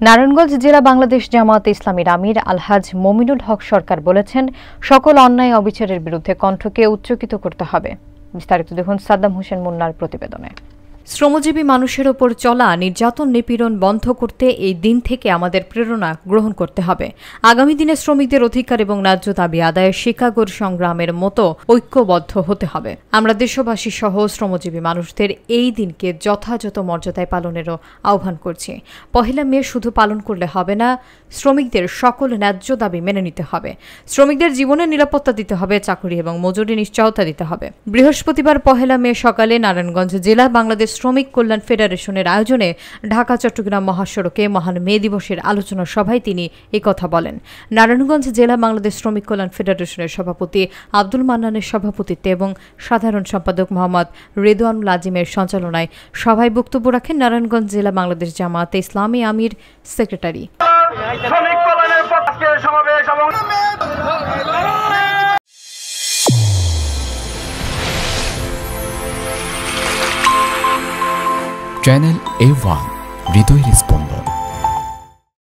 নারায়ণগঞ্জ জেলা বাংলাদেশ জামায়াতে ইসলামীর আমির আলহাজ মমিনুল হক সরকার বলেছেন, সকল অন্যায় অবিচারের বিরুদ্ধে কণ্ঠকে উচ্চকিত করতে হবে। বিস্তারিত দেখুন সাদ্দাম হোসেন মুন্নার প্রতিবেদনে। শ্রমজীবী মানুষের ওপর চলা নির্যাতন নিপীড়ন বন্ধ করতে এই দিন থেকে আমাদের প্রেরণা গ্রহণ করতে হবে। আগামী দিনে শ্রমিকদের অধিকার এবং ন্যায্য দাবি আদায়ে শিকাগোর সংগ্রামের মতো ঐক্যবদ্ধ হতে হবে। আমরা দেশবাসী সহ শ্রমজীবী মানুষদের এই দিনকে যথাযথ মর্যাদায় পালনেরও আহ্বান করছি। 1 মে শুধু পালন করলে হবে না, শ্রমিকদের সকল ন্যায্য দাবি মেনে নিতে হবে। শ্রমিকদের জীবনের নিরাপত্তা দিতে হবে, চাকরি এবং মজুরি নিশ্চয়তা দিতে হবে। বৃহস্পতিবার 1 মে সকালে নারায়ণগঞ্জ জেলা বাংলাদেশ শ্রমিক কল্যাণ ফেডারেশনের আয়োজনে ঢাকা চট্টগ্রাম মহাসড়কে মহান মে দিবসের আলোচনা সভায় তিনি একথা বলেন। নারায়ণগঞ্জ জেলা বাংলাদেশ শ্রমিক কল্যাণ ফেডারেশনের সভাপতি আব্দুল মান্নানের সভাপতিত্বে এবং সাধারণ সম্পাদক মোহাম্মদ রেদওয়ানুল আজিমের সঞ্চালনায় সভায় বক্তব্য রাখেন নারায়ণগঞ্জ জেলা বাংলাদেশ জামায়াতে ইসলামী আমির সেক্রেটারি। চ্যানেল A1 হৃদয়ের স্পন্দন।